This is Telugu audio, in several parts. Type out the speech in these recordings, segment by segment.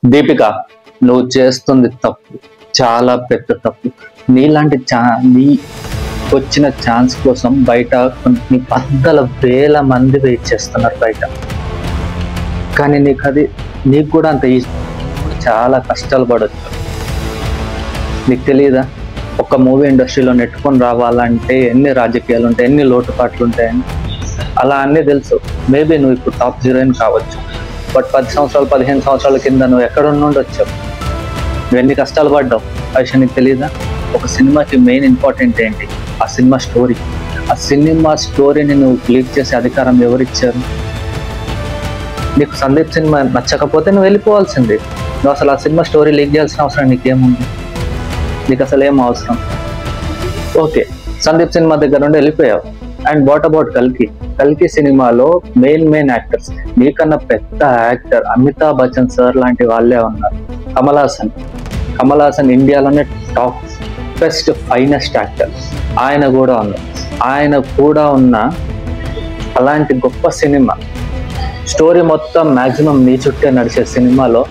దీపిక, నువ్వు చేస్తుంది తప్పు, చాలా పెద్ద తప్పు. నీలాంటి నీ వచ్చిన ఛాన్స్ కోసం బయట కొన్ని వందల వేల మంది వెయిట్ చేస్తున్నారు బయట. కానీ నీకు కూడా అంత చాలా కష్టాలు పడవచ్చు. నీకు తెలియదా, ఒక మూవీ ఇండస్ట్రీలో నెట్టుకొని రావాలంటే ఎన్ని రాజకీయాలు ఉంటాయి, ఎన్ని లోటుపాట్లు ఉంటాయని. అలా అన్నీ తెలుసు. మేబీ నువ్వు ఇప్పుడు టాప్ హీరోయిన్ కావచ్చు, బట్ 10 సంవత్సరాలు 15 సంవత్సరాల కింద నువ్వు ఎక్కడ నుండి వచ్చావు, నువ్వు ఎన్ని కష్టాలు పడ్డావు ఆ విషయం నీకు తెలియదా? ఒక సినిమాకి మెయిన్ ఇంపార్టెంట్ ఏంటి? ఆ సినిమా స్టోరీ. ఆ సినిమా స్టోరీని నువ్వు లీక్ చేసే అధికారం ఎవరిచ్చారు? నీకు సందీప్ సినిమా నచ్చకపోతే నువ్వు వెళ్ళిపోవాల్సింది. నువ్వు అసలు ఆ సినిమా స్టోరీ లీక్ చేయాల్సిన అవసరం నీకేముంది? నీకు అసలు ఏం అవసరం? ఓకే, సందీప్ సినిమా దగ్గర నుండి వెళ్ళిపోయావు. అండ్ వాట్ అబౌట్ కల్కి సినిమాలో మెయిన్ యాక్టర్స్ నీకన్నా పెద్ద యాక్టర్ అమితాబ్ బచ్చన్ సార్ లాంటి వాళ్ళే ఉన్నారు. కమల్ హాసన్ ఇండియాలోనే టాప్ బెస్ట్ ఫైనెస్ట్ యాక్టర్. ఆయన కూడా ఉన్న అలాంటి గొప్ప సినిమా స్టోరీ మొత్తం మ్యాక్సిమం నీ చుట్టే నడిచే సినిమాలో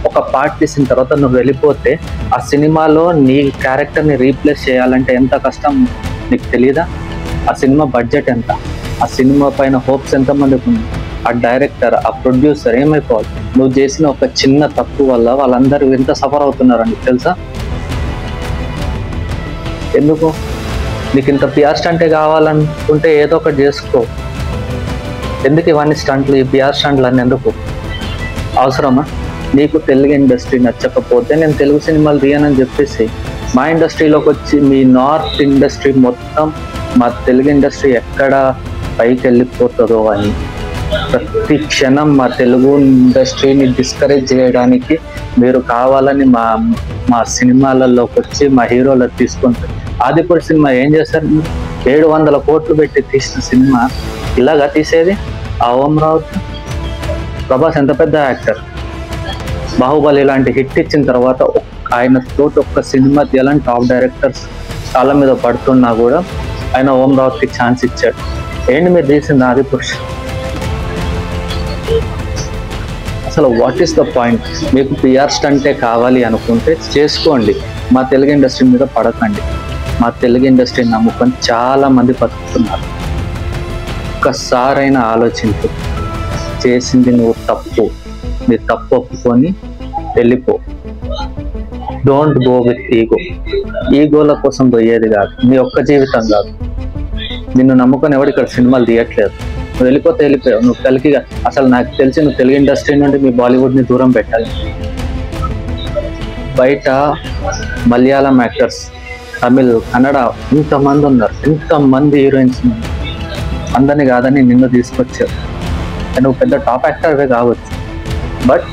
ఒక పార్ట్ తీసిన తర్వాత నువ్వు వెళ్ళిపోతే ఆ సినిమాలో నీ క్యారెక్టర్ని రీప్లేస్ చేయాలంటే ఎంత కష్టం నీకు తెలీదా? ఆ సినిమా బడ్జెట్ ఎంత, ఆ సినిమా పైన హోప్స్ ఎంతమందికి ఉంది, ఆ డైరెక్టర్, ఆ ప్రొడ్యూసర్ ఏమైపోవాలి? నువ్వు చేసిన ఒక చిన్న తప్పు వల్ల వాళ్ళందరూ ఎంత సఫర్ అవుతున్నారని నీకు తెలుసా? ఎందుకు? నీకు ఇంత పిఆర్ స్టంటే కావాలనుకుంటే ఏదో ఒకటి చేసుకో. ఎందుకు ఇవన్నీ స్టంట్లు, ఈ పిఆర్ స్టంట్లు అన్నీ ఎందుకు అవసరమా? నీకు తెలుగు ఇండస్ట్రీ నచ్చకపోతే నేను తెలుగు సినిమాలు తీయనని చెప్పేసి మా ఇండస్ట్రీలోకి వచ్చి మీ నార్త్ ఇండస్ట్రీ మొత్తం మా తెలుగు ఇండస్ట్రీ ఎక్కడ పైకి వెళ్ళిపోతుందో అని ప్రతి క్షణం మా తెలుగు ఇండస్ట్రీని డిస్కరేజ్ చేయడానికి మీరు కావాలని మా సినిమాలలోకి వచ్చి మా హీరోలు తీసుకుంటారు. ఆదిపురుష్ సినిమా ఏం చేశారు? 700 కోట్లు పెట్టి తీసిన సినిమా ఇలాగా తీసేది? ఆ ఓం రావుత్, ప్రభాస్ ఎంత పెద్ద యాక్టర్. బాహుబలి ఇలాంటి హిట్ ఇచ్చిన తర్వాత ఆయన తోటి ఒక్క సినిమా తీయాలని టాప్ డైరెక్టర్స్ కాళ్ళ మీద పడుతున్నా కూడా ఆయన ఓం రావుత్కి ఛాన్స్ ఇచ్చాడు. ఏంటి మీరు తీసింది ఆదిపురుష్? అసలు వాట్ ఈస్ ద పాయింట్? మీకు పిఆర్ స్టంటే కావాలి అనుకుంటే చేసుకోండి, మా తెలుగు ఇండస్ట్రీ మీద పడకండి. మా తెలుగు ఇండస్ట్రీని నమ్ముకొని చాలా మంది బతుకుతున్నారు. ఒక్కసారైనా ఆలోచించు, చేసింది నువ్వు తప్పు, నీ తప్పు ఒప్పుకొని వెళ్ళిపో. డోంట్ గో విత్ ఈగోల కోసం పోయేది కాదు, నీ ఒక్క జీవితం కాదు. నిన్ను నమ్ముకొని ఎవడు ఇక్కడ సినిమాలు తీయట్లేదు. నువ్వు వెళ్ళిపోయావు. నువ్వు కలికిగా అసలు నాకు తెలిసి నువ్వు తెలుగు ఇండస్ట్రీ నుండి మీ బాలీవుడ్ని దూరం పెట్టాలి. బయట మలయాళం యాక్టర్స్, తమిళ్, కన్నడ ఇంతమంది ఉన్నారు, ఇంతమంది హీరోయిన్స్ ఉన్నారు. అందరినీ కాదని నిన్ను తీసుకొచ్చారు. నువ్వు పెద్ద టాప్ యాక్టర్వే కావచ్చు, బట్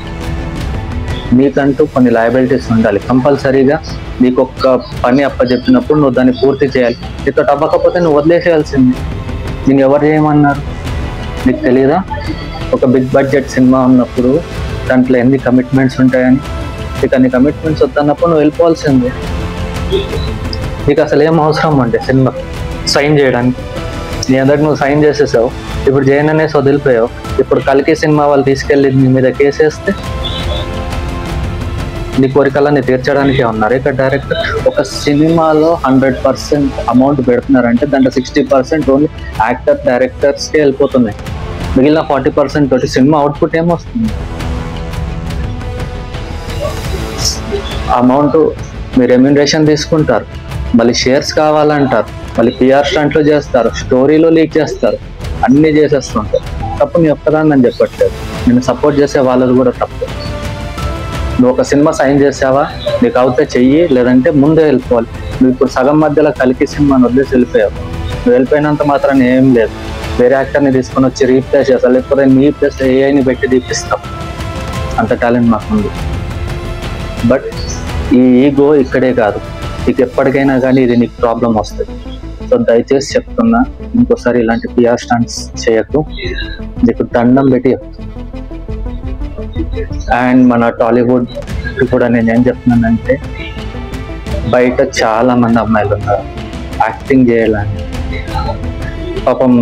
నీకంటూ కొన్ని లయబిలిటీస్ ఉండాలి. కంపల్సరీగా నీకు ఒక్క పని అప్పచెప్పినప్పుడు నువ్వు దాన్ని పూర్తి చేయాలి. నీతో అవ్వకపోతే నువ్వు వదిలేసేయాల్సింది. నేను ఎవరు చేయమన్నారు? నీకు తెలీదా? ఒక బిగ్ బడ్జెట్ సినిమా ఉన్నప్పుడు దాంట్లో ఎన్ని కమిట్మెంట్స్ ఉంటాయని. నీకు అన్ని కమిట్మెంట్స్ వద్దన్నప్పుడు నువ్వు వెళ్ళిపోవాల్సిందే. నీకు అసలు ఏం అవసరం అంటే సినిమా సైన్ చేయడానికి? నీ అందరికి నువ్వు సైన్ చేసేసావు, ఇప్పుడు జైన్ అనేసి వదిలిపోయావు. ఇప్పుడు కల్కి సినిమా వాళ్ళు తీసుకెళ్ళి నీ మీద కేసేస్తే నీ కోరికలన్నీ తీర్చడానికే ఉన్నారు ఇక్కడ డైరెక్టర్. ఒక సినిమాలో 100% అమౌంట్ పెడుతున్నారంటే దాంట్లో 60% ఓన్లీ యాక్టర్ డైరెక్టర్స్కే వెళ్ళిపోతున్నాయి. మిగిలిన 40% తోటి సినిమా అవుట్పుట్ ఏమొస్తుంది? అమౌంట్ మీరు రెమ్యూనరేషన్ తీసుకుంటారు, మళ్ళీ షేర్స్ కావాలంటారు, మళ్ళీ పిఆర్ స్టంట్లు చేస్తారు, స్టోరీలో లీక్ చేస్తారు, అన్నీ చేసేస్తుంటారు. తప్పు నీ ఒక్కదాన్ని అని చెప్పట్లేదు, నేను సపోర్ట్ చేసే వాళ్ళది కూడా తప్పు. నువ్వు ఒక సినిమా సైన్ చేసావా, నీకు అవుతే చెయ్యి, లేదంటే ముందే వెళ్ళిపోవాలి. నువ్వు ఇప్పుడు సగం మధ్యలో కలికి సినిమాని వదిలేసి వెళ్ళిపోయావు. నువ్వు వెళ్ళిపోయినంత మాత్రం ఏం లేదు, వేరే యాక్టర్ని తీసుకొని వచ్చి రీప్లేస్ చేస్తావు, లేకపోతే నీ ప్లేస్ ఏఐని పెట్టి తీపిస్తావు. అంత టాలెంట్ మాకుంది. బట్ ఈ ఈగో ఇక్కడే కాదు, నీకు ఎప్పటికైనా కానీ ఇది నీకు ప్రాబ్లం వస్తుంది. సో దయచేసి చెప్తున్నా, ఇంకోసారి ఇలాంటి పిఆర్ స్టంట్స్ చేయకు, నీకు దండం పెట్టి. అండ్ మన టాలీవుడ్ కూడా నేను ఏం చెప్తున్నానంటే, బయట చాలా మంది అమ్మాయిలు ఉన్నారు యాక్టింగ్ చేయాలని. పాపం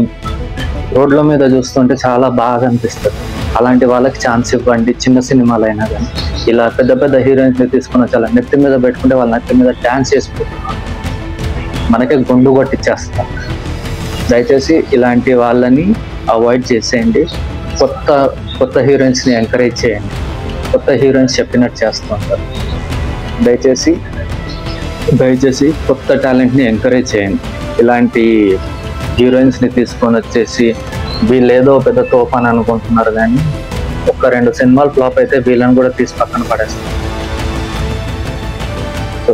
రోడ్ల మీద చూస్తుంటే చాలా బాగా అనిపిస్తుంది. అలాంటి వాళ్ళకి ఛాన్స్ ఇవ్వండి, చిన్న సినిమాలైనా కానీ. ఇలా పెద్ద పెద్ద హీరోయిన్స్ తీసుకున్న చాలా నెత్తి మీద పెట్టుకుంటే వాళ్ళ నెత్తి మీద డ్యాన్స్ చేసిపోతున్నారు, మనకే గుండు కొట్టిచ్చేస్తారు. దయచేసి ఇలాంటి వాళ్ళని అవాయిడ్ చేసేయండి. కొత్త హీరోయిన్స్ని ఎంకరేజ్ చేయండి. కొత్త హీరోయిన్స్ చెప్పినట్టు చేస్తూ ఉంటారు. దయచేసి కొత్త టాలెంట్ని ఎంకరేజ్ చేయండి. ఇలాంటి హీరోయిన్స్ని తీసుకొని వచ్చేసి వీళ్ళేదో పెద్ద తోపు అని అనుకుంటున్నారు, కానీ 1-2 సినిమాలు ఫ్లాప్ అయితే వీళ్ళని కూడా తీసి పక్కన పడేస్తారు. సో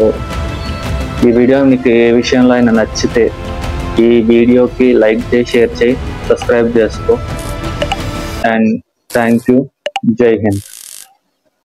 ఈ వీడియో మీకు ఏ విషయంలో అయినా నచ్చితే ఈ వీడియోకి లైక్ చేయి, షేర్ చేయి, సబ్స్క్రైబ్ చేసుకో. And thank you. జై హింద్.